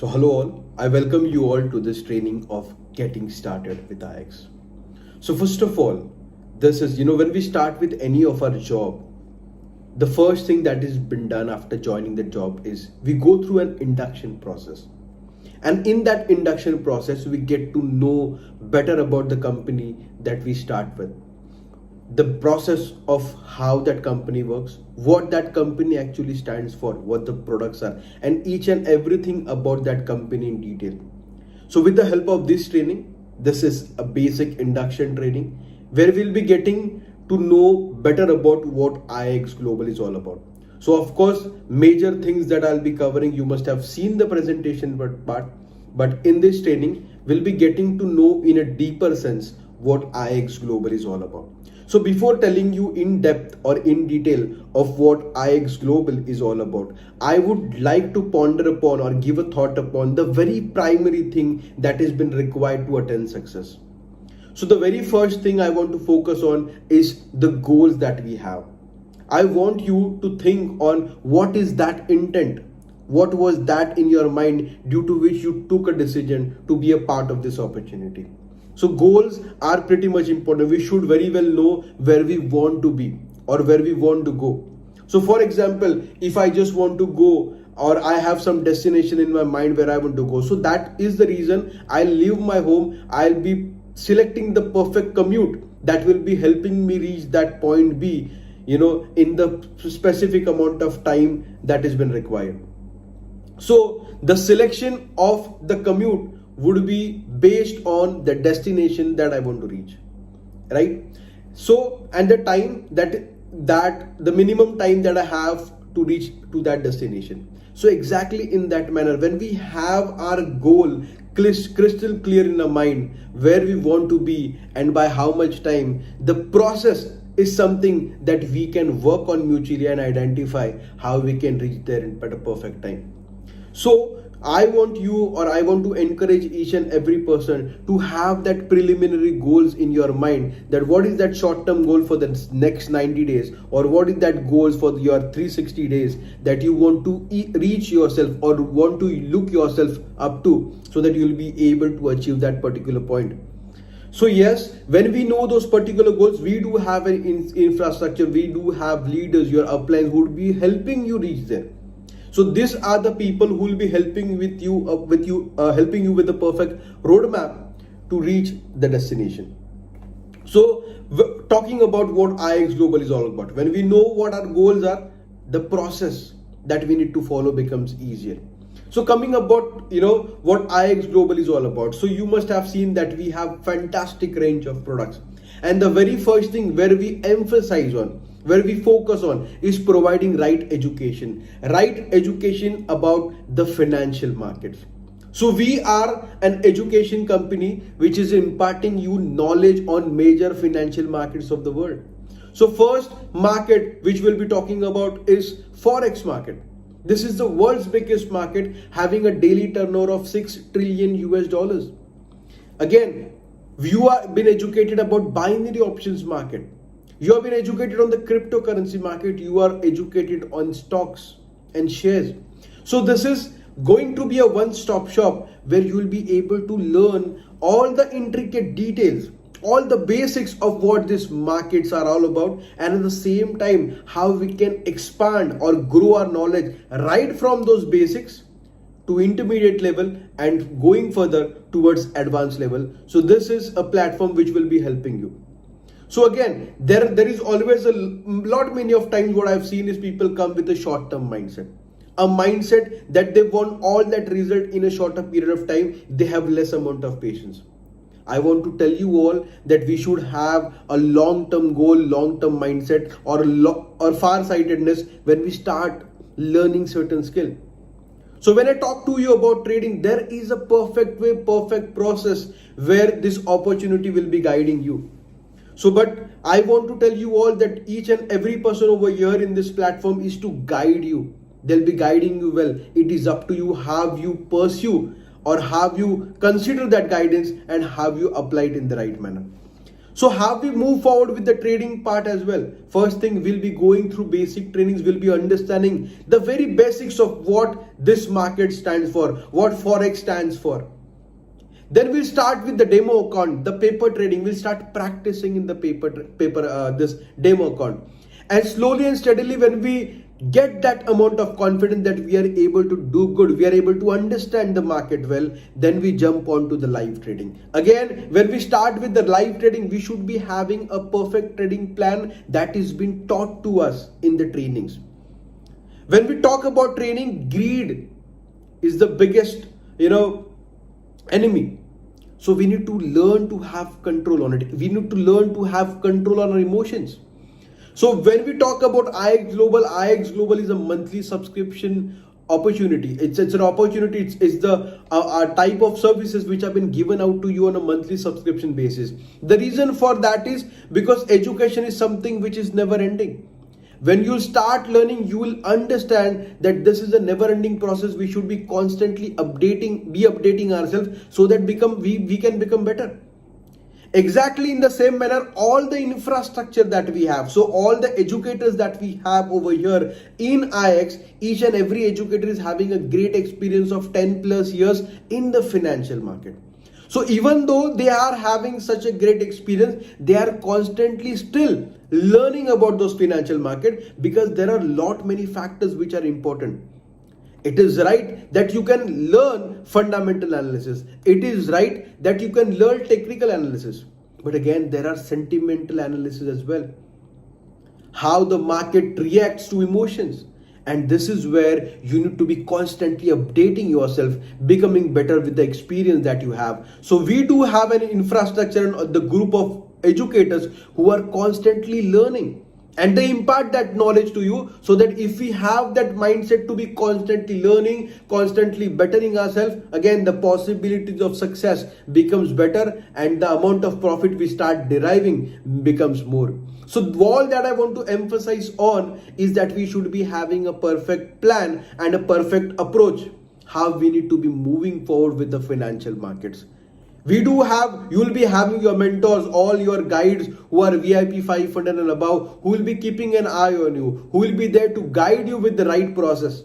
So hello all, I welcome you all to this training of getting started with IX. So first of all, this is, when we start with any of our job, the first thing that is been done after joining the job is we go through an induction process. And in that induction process, we get to know better about the company that we start with, the process of how that company works, what that company actually stands for, what the products are, and each and everything about that company in detail. So with the help of this training, this is a basic induction training where we'll be getting to know better about what IX Global is all about. So of course, major things that I'll be covering, you must have seen the presentation part, but in this training, we'll be getting to know in a deeper sense what IX Global is all about. So before telling you in depth or in detail of what IX Global is all about, I would like to ponder upon or give a thought upon the very primary thing that has been required to attain success. So the very first thing I want to focus on is the goals that we have. I want you to think on what is that intent. What was that in your mind due to which you took a decision to be a part of this opportunity? So goals are pretty much important. We should very well know where we want to be or where we want to go. So for example, if I just want to go or I have some destination in my mind where I want to go, so that is the reason I'll leave my home. I'll be selecting the perfect commute that will be helping me reach that point B, in the specific amount of time that has been required. So the selection of the commute would be based on the destination that I want to reach, right? So, and the time that the minimum time that I have to reach to that destination. So exactly in that manner, when we have our goal crystal clear in our mind, where we want to be and by how much time, the process is something that we can work on mutually and identify how we can reach there at a perfect time. So I want to encourage each and every person to have that preliminary goals in your mind, that what is that short-term goal for the next 90 days or what is that goals for your 360 days that you want to reach yourself or want to look yourself up to, so that you will be able to achieve that particular point. So yes, when we know those particular goals, we do have an infrastructure, we do have leaders, your uplines who would be helping you reach there. So these are the people who will be helping helping you with the perfect roadmap to reach the destination. So talking about what IX Global is all about, when we know what our goals are, the process that we need to follow becomes easier. So coming about, what IX Global is all about. So you must have seen that we have fantastic range of products. And the very first thing where we emphasize on, where we focus on, is providing right education about the financial markets. So we are an education company which is imparting you knowledge on major financial markets of the world. So first market which we'll be talking about is Forex market. This is the world's biggest market, having a daily turnover of 6 trillion US dollars. Again, you have been educated about binary options market. You have been educated on the cryptocurrency market. You are educated on stocks and shares. So this is going to be a one-stop shop where you will be able to learn all the intricate details, all the basics of what these markets are all about, and at the same time, how we can expand or grow our knowledge right from those basics to intermediate level and going further towards advanced level. So this is a platform which will be helping you. So again, there is always many of times what I've seen is people come with a short-term mindset. A mindset that they want all that result in a shorter period of time. They have less amount of patience. I want to tell you all that we should have a long-term goal, long-term mindset or far-sightedness when we start learning certain skill. So when I talk to you about trading, there is a perfect way, perfect process where this opportunity will be guiding you. So, but I want to tell you all that each and every person over here in this platform is to guide you. They'll be guiding you well. It is up to you how you pursue or have you consider that guidance and have you apply it in the right manner. So how we move forward with the trading part as well? First thing, we'll be going through basic trainings. We'll be understanding the very basics of what this market stands for, what Forex stands for. Then we'll start with the demo account, the paper trading. We'll start practicing in the this demo account. And slowly and steadily, when we get that amount of confidence that we are able to do good, we are able to understand the market well, then we jump on to the live trading. Again, when we start with the live trading, we should be having a perfect trading plan that is being taught to us in the trainings. When we talk about training, greed is the biggest, enemy. So we need to learn to have control on it. We need to learn to have control on our emotions. So when we talk about IX Global is a monthly subscription opportunity. It's an opportunity. It's the type of services which have been given out to you on a monthly subscription basis. The reason for that is because education is something which is never ending. When you start learning, you will understand that this is a never-ending process. We should be constantly updating ourselves so that we can become better. Exactly in the same manner, all the infrastructure that we have, so all the educators that we have over here in IX, each and every educator is having a great experience of 10 plus years in the financial market. So even though they are having such a great experience, they are constantly still learning about those financial market, because there are many factors which are important. It is right that you can learn fundamental analysis. It is right that you can learn technical analysis. But again, there are sentimental analysis as well. How the market reacts to emotions. And this is where you need to be constantly updating yourself, becoming better with the experience that you have. So we do have an infrastructure and the group of educators who are constantly learning, and they impart that knowledge to you, so that if we have that mindset to be constantly learning, constantly bettering ourselves, again the possibilities of success becomes better and the amount of profit we start deriving becomes more. So all that I want to emphasize on is that we should be having a perfect plan and a perfect approach how we need to be moving forward with the financial markets. You will be having your mentors, all your guides who are VIP 500 and above, who will be keeping an eye on you, who will be there to guide you with the right process.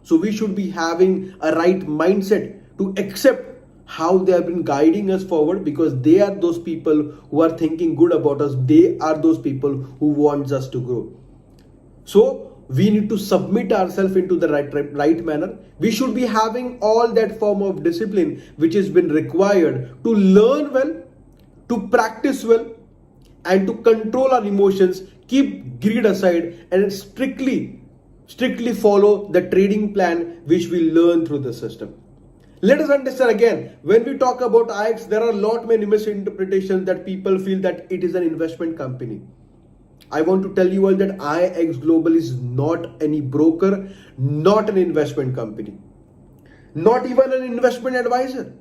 So we should be having a right mindset to accept how they have been guiding us forward, because they are those people who are thinking good about us. They are those people who wants us to grow. So we need to submit ourselves into the right manner. We should be having all that form of discipline which has been required to learn well, to practice well, and to control our emotions, keep greed aside, and strictly follow the trading plan which we learn through the system. Let us understand again, when we talk about IX, there are many misinterpretations that people feel that it is an investment company. I want to tell you all that IX Global is not any broker, not an investment company, not even an investment advisor.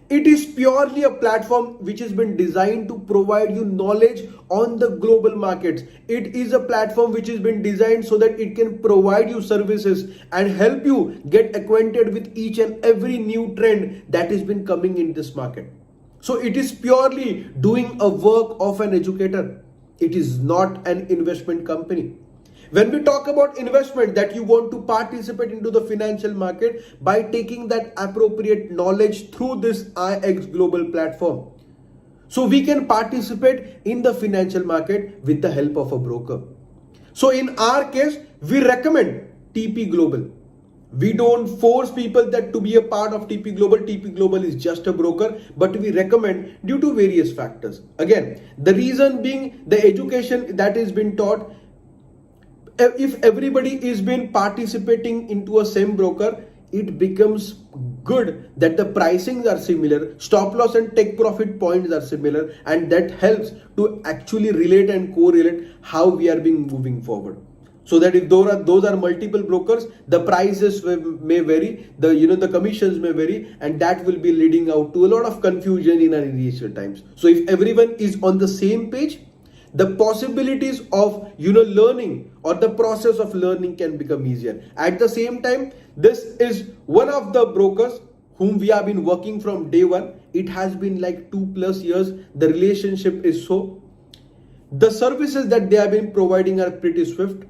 It is purely a platform which has been designed to provide you knowledge on the global markets. It is a platform which has been designed so that it can provide you services and help you get acquainted with each and every new trend that has been coming in this market. So it is purely doing a work of an educator. It is not an investment company. When we talk about investment, that you want to participate into the financial market by taking that appropriate knowledge through this IX Global platform. So we can participate in the financial market with the help of a broker. So in our case, we recommend TP Global. We don't force people that to be a part of TP Global. TP Global is just a broker, but we recommend due to various factors. Again, the reason being the education that is being taught. If everybody is been participating into a same broker, it becomes good that the pricings are similar, stop loss and take profit points are similar, and that helps to actually relate and correlate how we are being moving forward. So that if those are multiple brokers, the prices may vary, the commissions may vary, and that will be leading out to a lot of confusion in our initial times. So if everyone is on the same page, the possibilities of learning or the process of learning can become easier. At the same time, this is one of the brokers whom we have been working from day one. it has been like 2+ years. The relationship is so, the services that they have been providing are pretty swift,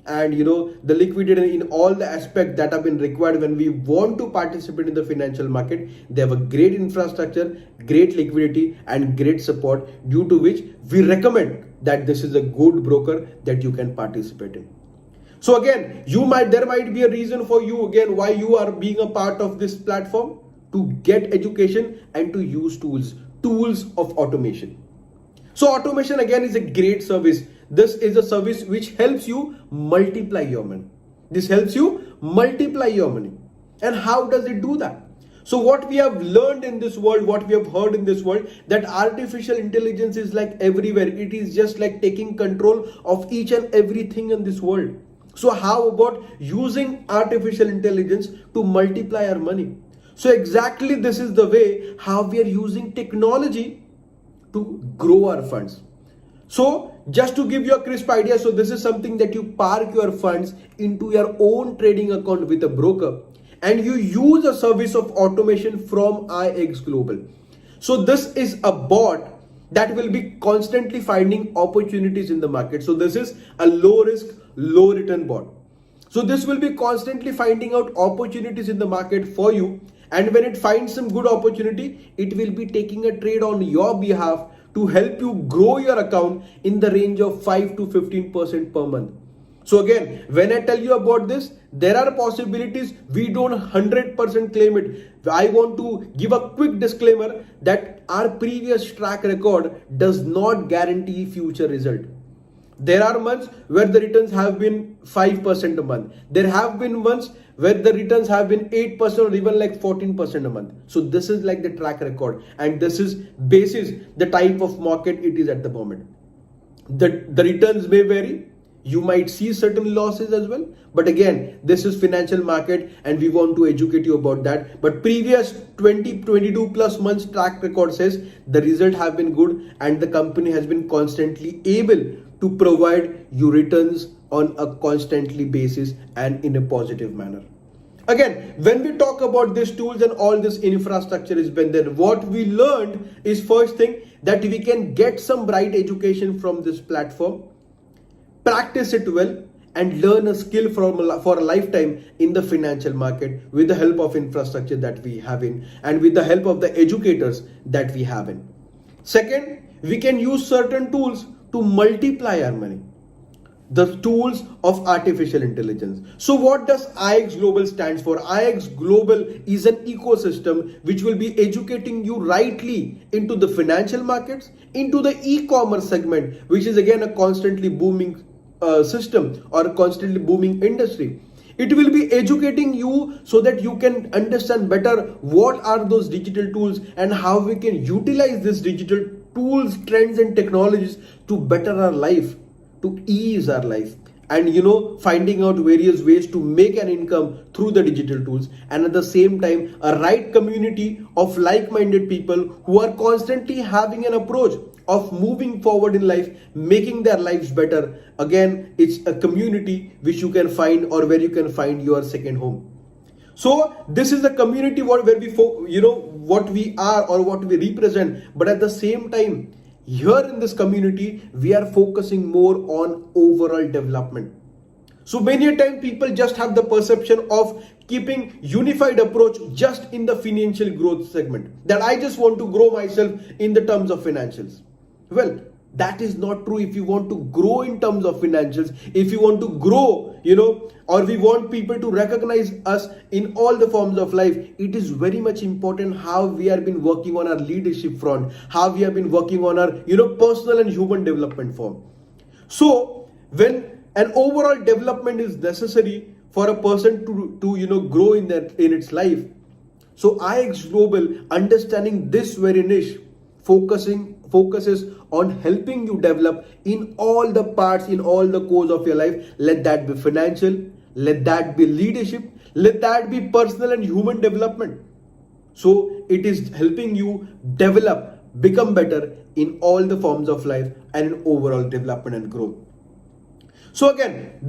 and the liquidity in all the aspects that have been required when we want to participate in the financial market. They have a great infrastructure, great liquidity, and great support, due to which we recommend that this is a good broker that you can participate in. So again, there might be a reason for you again why you are being a part of this platform, to get education and to use tools of automation. So automation again is a great service. This is a service which helps you multiply your money. This helps you multiply your money. And how does it do that? So what we have learned in this world, what we have heard in this world, that artificial intelligence is like everywhere. It is just like taking control of each and everything in this world. So how about using artificial intelligence to multiply our money? So exactly this is the way how we are using technology to grow our funds. So just to give you a crisp idea, so this is something that you park your funds into your own trading account with a broker, and you use a service of automation from IX Global. So this is a bot that will be constantly finding opportunities in the market. So this is a low risk, low return bot. So this will be constantly finding out opportunities in the market for you. And when it finds some good opportunity, it will be taking a trade on your behalf to help you grow your account in the range of 5 to 15% per month. So again, when I tell you about this, there are possibilities. We don't 100% claim it. I want to give a quick disclaimer that our previous track record does not guarantee future result. There are months where the returns have been 5% a month. There have been months where the returns have been 8% or even like 14% a month. So this is like the track record, and this is basis the type of market it is at the moment. The returns may vary. You might see certain losses as well. But again, this is financial market and we want to educate you about that. But previous 22 plus months track record says the result have been good, and the company has been constantly able to provide you returns on a constantly basis and in a positive manner. Again, when we talk about these tools and all this infrastructure is been there, what we learned is, first thing, that we can get some bright education from this platform, practice it well, and learn a skill for a lifetime in the financial market with the help of infrastructure that we have in, and with the help of the educators that we have in. Second, we can use certain tools to multiply our money. The tools of artificial intelligence. So what does IX Global stands for? IX Global is an ecosystem which will be educating you rightly into the financial markets, into the e-commerce segment, which is again a constantly booming system or a constantly booming industry. It will be educating you so that you can understand better what are those digital tools and how we can utilize these digital tools, trends and technologies to better our life, to ease our life, and finding out various ways to make an income through the digital tools, and at the same time a right community of like-minded people who are constantly having an approach of moving forward in life, making their lives better. Again, it's a community which you can find, or where you can find your second home. So this is a community where we what we are or what we represent, but at the same time, here in this community, we are focusing more on overall development. So many a time people just have the perception of keeping unified approach just in the financial growth segment, that I just want to grow myself in the terms of financials. Well, that is not true. If you want to grow in terms of financials, if you want to grow, or we want people to recognize us in all the forms of life, it is very much important how we have been working on our leadership front, how we have been working on our, personal and human development form. So when an overall development is necessary for a person to grow in its life, so IX Global, understanding this very niche, focuses on helping you develop in all the parts, in all the cores of your life. Let that be financial, let that be leadership, let that be personal and human development. So it is helping you develop, become better in all the forms of life and in overall development and growth. So again,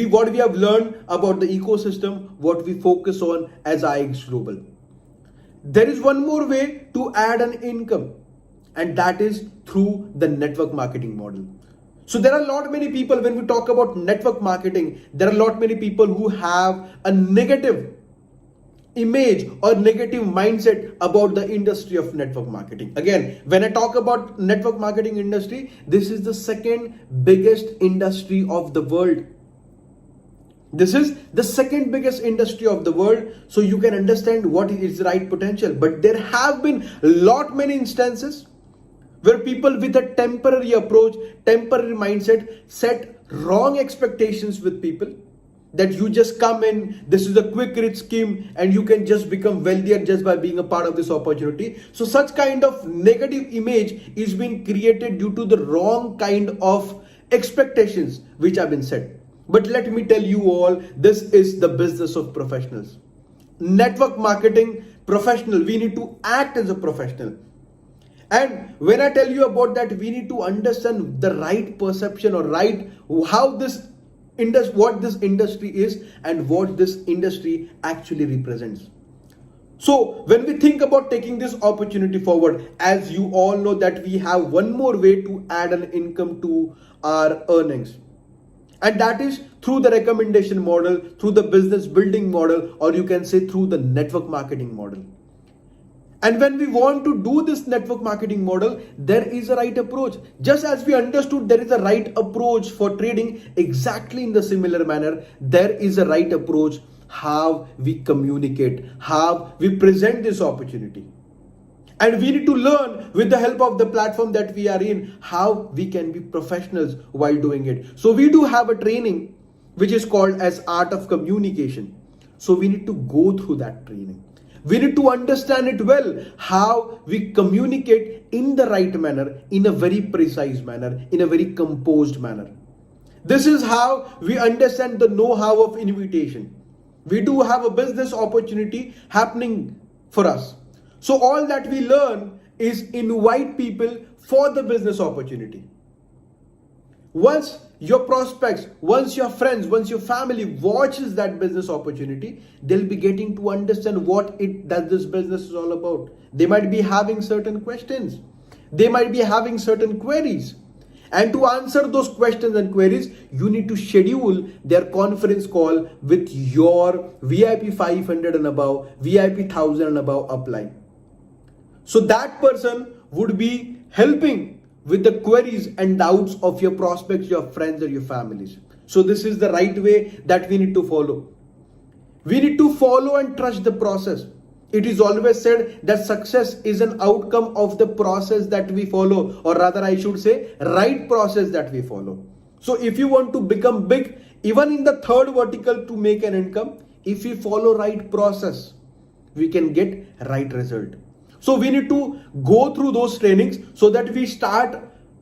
what we have learned about the ecosystem, what we focus on as IX Global. there is one more way to add an income, and that is through the network marketing model. So there are a lot many people, when we talk about network marketing, there are a lot many people who have a negative image or negative mindset about the industry of network marketing. Again, when I talk about network marketing industry, this is the second biggest industry of the world. This is the second biggest industry of the world, so you can understand what is the right potential. But there have been many instances where people with a temporary approach, temporary mindset, set wrong expectations with people, that you just come in, this is a quick rich scheme and you can just become wealthier just by being a part of this opportunity. So such kind of negative image is being created due to the wrong kind of expectations which have been set. But let me tell you all, this is the business of professionals. Network marketing professional, we need to act as a professional. And when I tell you about that, we need to understand the right perception or how this what this industry is and what this industry actually represents. So when we think about taking this opportunity forward, as you all know that we have one more way to add an income to our earnings. And that is through the recommendation model, through the business building model, or you can say through the network marketing model. And when we want to do this network marketing model, there is a right approach. Just as we understood there is a right approach for trading, exactly in the similar manner, there is a right approach how we communicate, how we present this opportunity. And we need to learn with the help of the platform that we are in, how we can be professionals while doing it. So we do have a training which is called as Art of Communication. So we need to go through that training. We need to understand it well, how we communicate in the right manner, in a very precise manner, in a very composed manner. This is how we understand the know-how of invitation. We do have a business opportunity happening for us. So all that we learn is invite people for the business opportunity. Once your prospects, once your friends, once your family watches that business opportunity, they'll be getting to understand what this business is all about. They might be having certain questions. They might be having certain queries. And to answer those questions and queries, you need to schedule their conference call with your VIP 500 and above, VIP 1000 and above upline. So that person would be helping with the queries and doubts of your prospects, your friends, or your families. So this is the right way that we need to follow. We need to follow and trust the process. It is always said that success is an outcome of the process that we follow, or rather I should say right process that we follow. So if you want to become big, even in the third vertical to make an income, if we follow right process, we can get right result. So we need to go through those trainings so that we start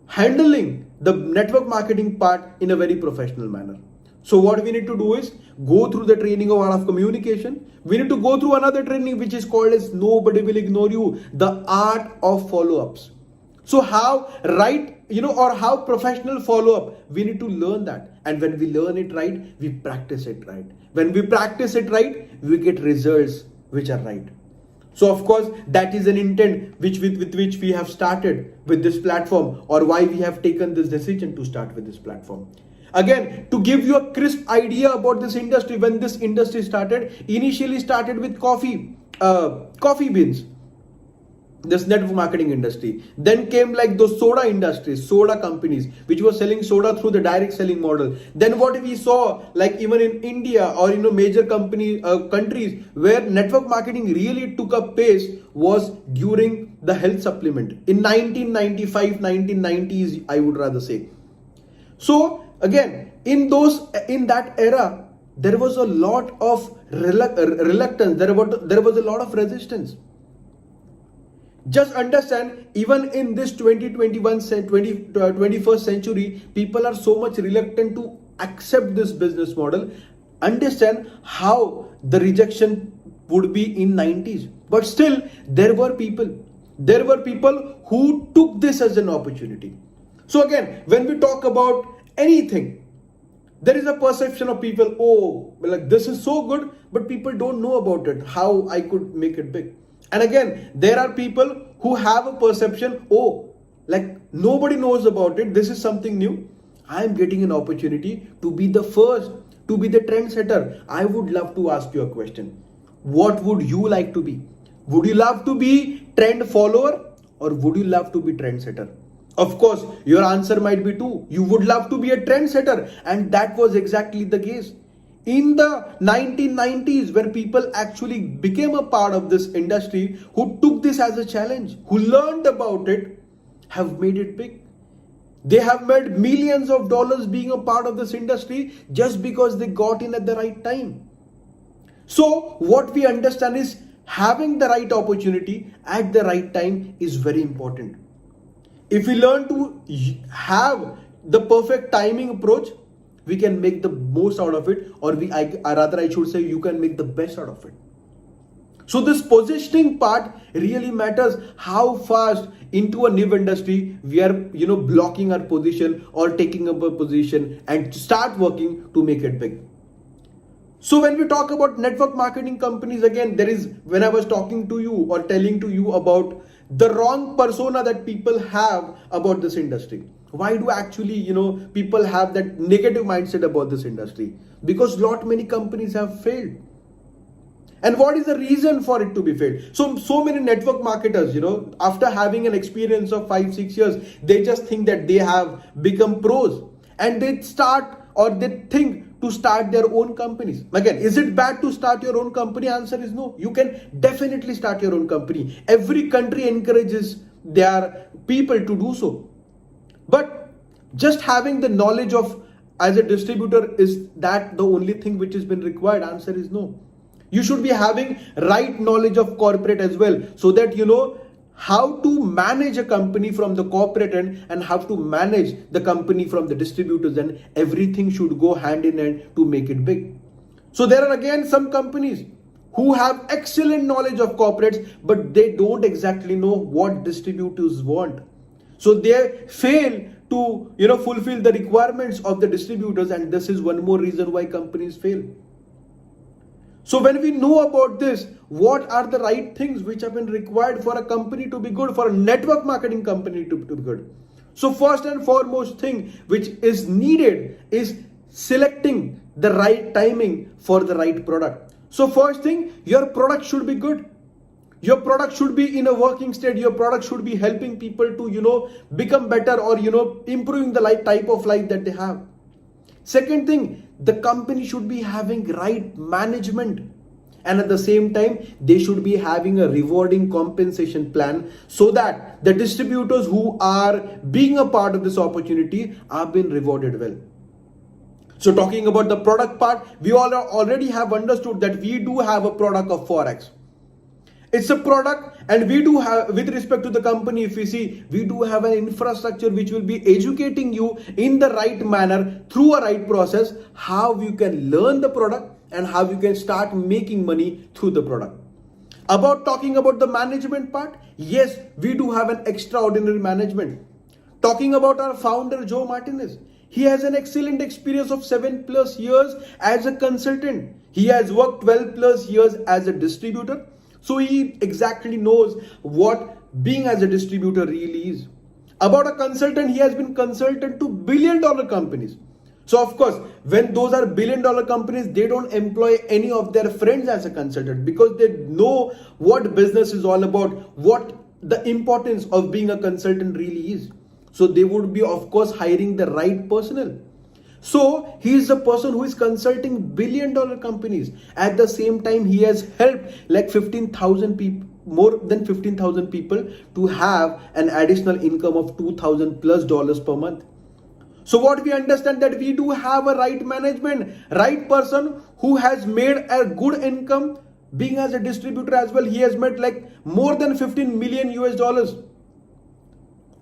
handling the network marketing part in a very professional manner. So what we need to do is go through the training of Art of Communication. We need to go through another training which is called as Nobody Will Ignore You, the art of follow-ups. So how how professional follow-up, we need to learn that. And when we learn it right, we practice it right. When we practice it right, we get results which are right. So of course, that is an intent with which we have started with this platform, or why we have taken this decision to start with this platform. Again, to give you a crisp idea about this industry, when this industry initially started with coffee beans, this network marketing industry. Then came like those soda industries, soda companies, which were selling soda through the direct selling model. Then what we saw, like even in India or major countries where network marketing really took up pace, was during the health supplement in 1995, 1990s, I would rather say. So again, in that era, there was a lot of reluctance. There was a lot of resistance. Just understand, even in this 21st century, people are so much reluctant to accept this business model. Understand how the rejection would be in 90s. But still, there were people who took this as an opportunity. So again, when we talk about anything, there is a perception of people, oh, like this is so good, but people don't know about it, how I could make it big. And again, there are people who have a perception, oh, like nobody knows about it, this is something new. I am getting an opportunity to be the first, to be the trendsetter. I would love to ask you a question. What would you like to be? Would you love to be trend follower or would you love to be trendsetter? Of course, your answer might be two. You would love to be a trendsetter, and that was exactly the case. In the 1990s, where people actually became a part of this industry, who took this as a challenge, who learned about it, have made it big. They have made millions of dollars being a part of this industry just because they got in at the right time. So what we understand is having the right opportunity at the right time is very important. If we learn to have the perfect timing approach, we can make the most out of it, or I should say, you can make the best out of it. So this positioning part really matters. How fast into a new industry we are, blocking our position or taking up a position and start working to make it big. So when we talk about network marketing companies, again, when I was talking to you or telling to you about the wrong persona that people have about this industry. Why do actually, people have that negative mindset about this industry? Because many companies have failed. And what is the reason for it to be failed? So many network marketers, after having an experience of 5-6 years, they just think that they have become pros and they think to start their own companies. Again, is it bad to start your own company? Answer is no. You can definitely start your own company. Every country encourages their people to do so. But just having the knowledge of as a distributor, is that the only thing which has been required? Answer is no. You should be having right knowledge of corporate as well, so that you know how to manage a company from the corporate end and how to manage the company from the distributors, and everything should go hand in hand to make it big. So there are again some companies who have excellent knowledge of corporates, but they don't exactly know what distributors want. So they fail to fulfill the requirements of the distributors, and this is one more reason why companies fail. So when we know about this, what are the right things which have been required for a company to be good, for a network marketing company to be good? So first and foremost thing which is needed is selecting the right timing for the right product. So first thing, your product should be good. Your product should be in a working state. Your product should be helping people to become better, or improving the type of life that they have. Second thing, the company should be having right management, and at the same time they should be having a rewarding compensation plan, so that the distributors who are being a part of this opportunity are being rewarded well. So talking about the product part, we all already have understood that we do have a product of Forex. It's a product, and we do have, with respect to the company, if we see, we do have an infrastructure which will be educating you in the right manner through a right process, how you can learn the product and how you can start making money through the product. Talking about the management part, yes, we do have an extraordinary management. Talking about our founder, Joe Martinez, he has an excellent experience of 7+ years as a consultant. He has worked 12+ years as a distributor. So he exactly knows what being as a distributor really is. About a consultant, he has been consultant to billion-dollar companies. So of course, when those are billion-dollar companies, they don't employ any of their friends as a consultant, because they know what business is all about, what the importance of being a consultant really is. So they would be, of course, hiring the right personnel. So he is a person who is consulting billion-dollar companies. At the same time, he has helped like 15,000 people, more than 15,000 people, to have an additional income of $2,000+ per month. So what we understand, that we do have a right management, right person who has made a good income being as a distributor as well. He has made like more than $15 million.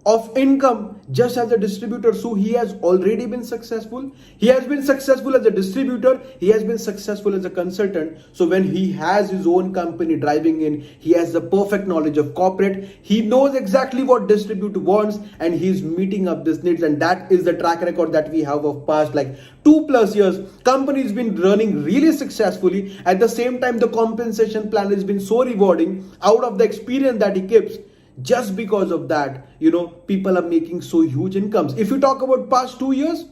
of income just as a distributor. So he has already been successful. He has been successful as a distributor. He has been successful as a consultant. So when he has his own company driving in, he has the perfect knowledge of corporate. He knows exactly what distributor wants and he's meeting up this needs. And that is the track record that we have of past like 2+ years. Company's been running really successfully. At the same time, the compensation plan has been so rewarding out of the experience that he keeps. Just because of that, people are making so huge incomes. If you talk about past 2 years,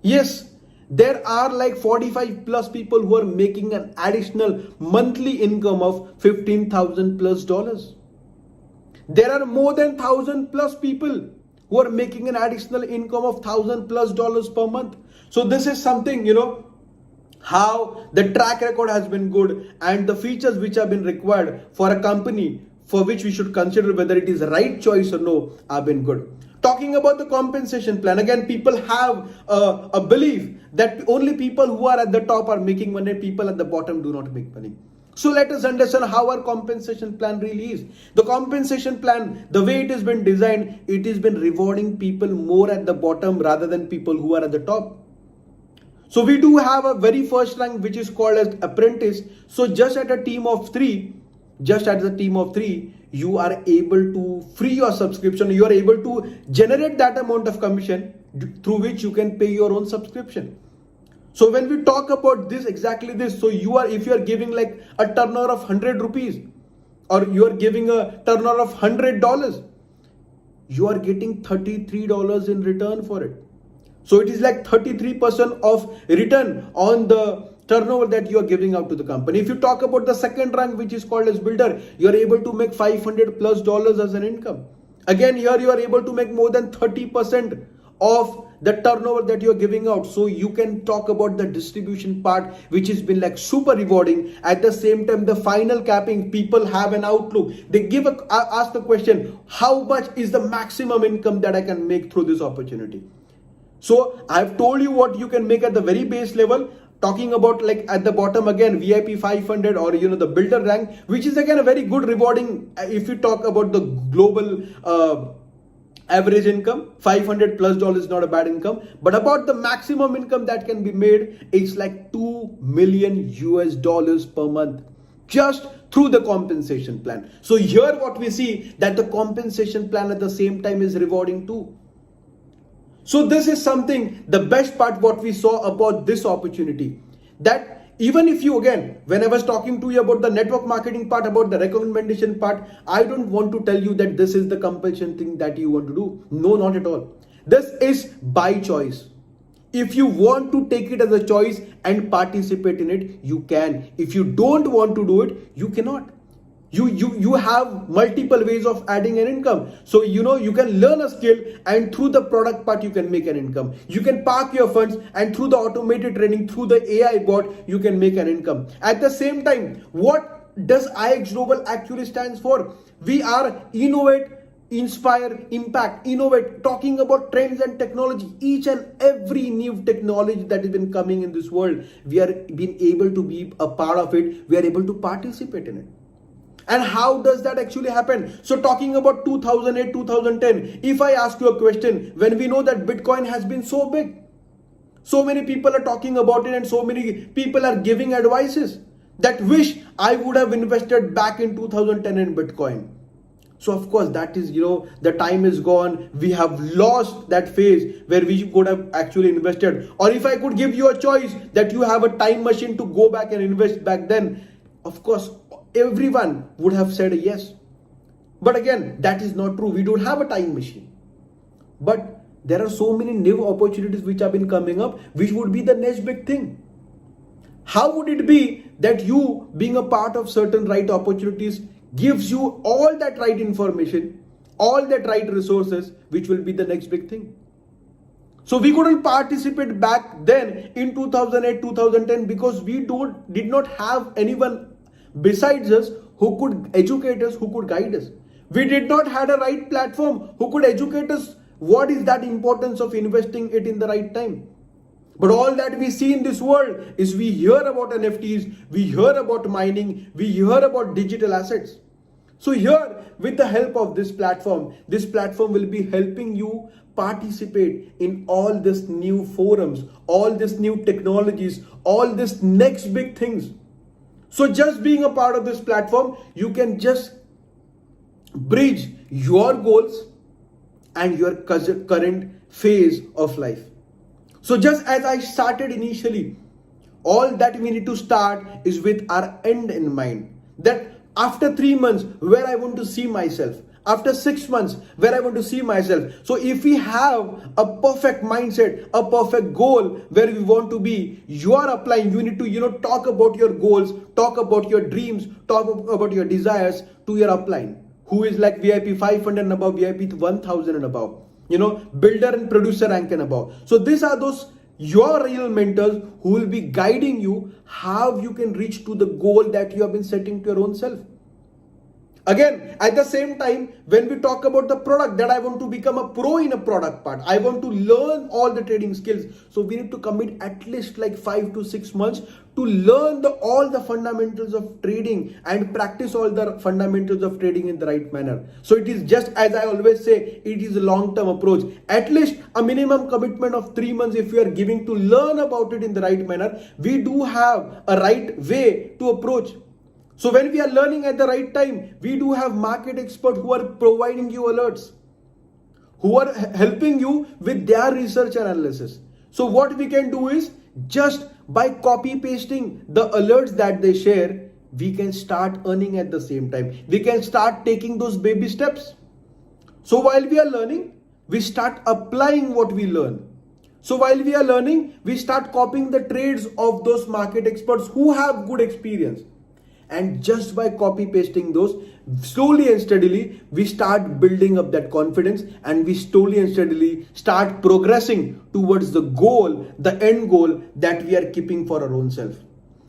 yes, there are like 45+ people who are making an additional monthly income of $15,000+. There are more than 1,000+ people who are making an additional income of $1,000+ per month. So this is something, how the track record has been good and the features which have been required for a company for which we should consider whether it is the right choice or no have been good. Talking about the compensation plan, again, people have a belief that only people who are at the top are making money, people at the bottom do not make money. So let us understand how our compensation plan really is. The compensation plan, the way it has been designed, it has been rewarding people more at the bottom rather than people who are at the top. So we do have a very first rank which is called as apprentice. So just as a team of three, you are able to free your subscription. You are able to generate that amount of commission through which you can pay your own subscription. So when we talk about this, exactly this, so if you are giving like a turnover of 100 rupees or you are giving a turnover of $100, you are getting $33 in return for it. So it is like 33% of return on the turnover that you are giving out to the company. If you talk about the second rank, which is called as builder, you are able to make $500+ as an income. Again, here you are able to make more than 30% of the turnover that you are giving out. So you can talk about the distribution part, which has been like super rewarding. At the same time, the final capping, people have an outlook. They ask the question, how much is the maximum income that I can make through this opportunity? So I've told you what you can make at the very base level. Talking about like at the bottom again, VIP 500 or the builder rank, which is again a very good rewarding. If you talk about the global average income, $500+ is not a bad income. But about the maximum income that can be made, it's like $2 million per month just through the compensation plan. So here what we see that the compensation plan at the same time is rewarding too. So this is something, the best part what we saw about this opportunity, that even if you, again, when I was talking to you about the network marketing part, about the recommendation part, I don't want to tell you that this is the compulsion thing that you want to do. No, not at all. This is by choice. If you want to take it as a choice and participate in it, you can. If you don't want to do it, you cannot. You have multiple ways of adding an income. So you can learn a skill and through the product part you can make an income. You can park your funds and through the automated training, through the AI bot, you can make an income. At the same time, what does IX Global actually stands for? We are innovate, inspire, impact, innovate, talking about trends and technology. Each and every new technology that has been coming in this world, we are being able to be a part of it. We are able to participate in it. And how does that actually happen? So talking about 2008, 2010, if I ask you a question, when we know that Bitcoin has been so big, so many people are talking about it and so many people are giving advices that wish I would have invested back in 2010 in Bitcoin. So of course that is, the time is gone. We have lost that phase where we could have actually invested. Or if I could give you a choice that you have a time machine to go back and invest back then, of course, everyone would have said yes. But again, that is not true. We don't have a time machine. But there are so many new opportunities which have been coming up, which would be the next big thing. How would it be that you, being a part of certain right opportunities, gives you all that right information, all that right resources, which will be the next big thing? So we couldn't participate back then in 2008, 2010 because we did not have anyone besides us who could educate us, who could guide us. We did not have a right platform who could educate us what is that importance of investing it in the right time. But all that we see in this world is we hear about NFTs, we hear about mining, we hear about digital assets. So here, with the help of this platform will be helping you participate in all this new forums, all this new technologies, all this next big things. So just being a part of this platform, you can just bridge your goals and your current phase of life. So just as I started initially, all that we need to start is with our end in mind. That after 3 months, where I want to see myself. After 6 months, where I want to see myself. So if we have a perfect mindset, a perfect goal where we want to be, you are applying, you need to, talk about your goals, talk about your dreams, talk about your desires to your upline, who is like VIP 500 and above, VIP 1000 and above, builder and producer rank and above. So these are those your real mentors who will be guiding you how you can reach to the goal that you have been setting to your own self. Again, at the same time, when we talk about the product, that I want to become a pro in a product part, I want to learn all the trading skills. So we need to commit at least like 5 to 6 months to learn all the fundamentals of trading and practice all the fundamentals of trading in the right manner. So it is just, as I always say, it is a long-term approach. At least a minimum commitment of 3 months if we are giving to learn about it in the right manner, we do have a right way to approach. So when we are learning at the right time, we do have market experts who are providing you alerts, who are helping you with their research analysis. So what we can do is, just by copy pasting the alerts that they share, we can start earning at the same time. We can start taking those baby steps. So while we are learning, we start applying what we learn. So while we are learning, we start copying the trades of those market experts who have good experience. And just by copy pasting those, slowly and steadily, we start building up that confidence, and we slowly and steadily start progressing towards the goal, the end goal that we are keeping for our own self.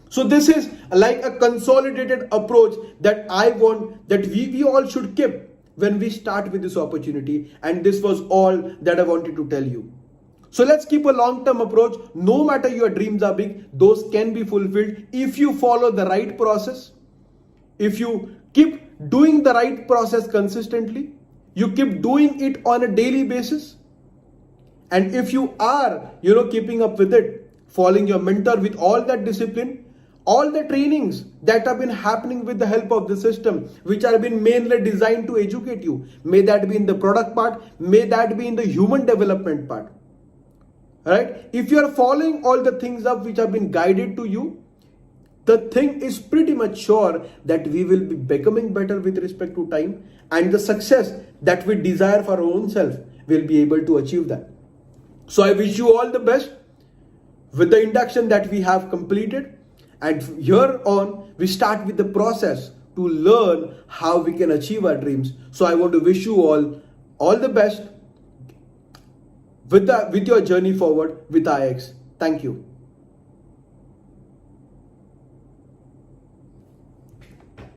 So this is like a consolidated approach that I want that we all should keep when we start with this opportunity. And this was all that I wanted to tell you. So let's keep a long-term approach. No matter your dreams are big, those can be fulfilled if you follow the right process. If you keep doing the right process consistently, you keep doing it on a daily basis. And if you are, keeping up with it, following your mentor with all that discipline, all the trainings that have been happening with the help of the system, which have been mainly designed to educate you, may that be in the product part, may that be in the human development part. Right? If you are following all the things up which have been guided to you, the thing is pretty much sure that we will be becoming better with respect to time, and the success that we desire for our own self will be able to achieve that. So I wish you all the best with the induction that we have completed, and here on we start with the process to learn how we can achieve our dreams. So I want to wish you all the best with your journey forward with IX. Thank you.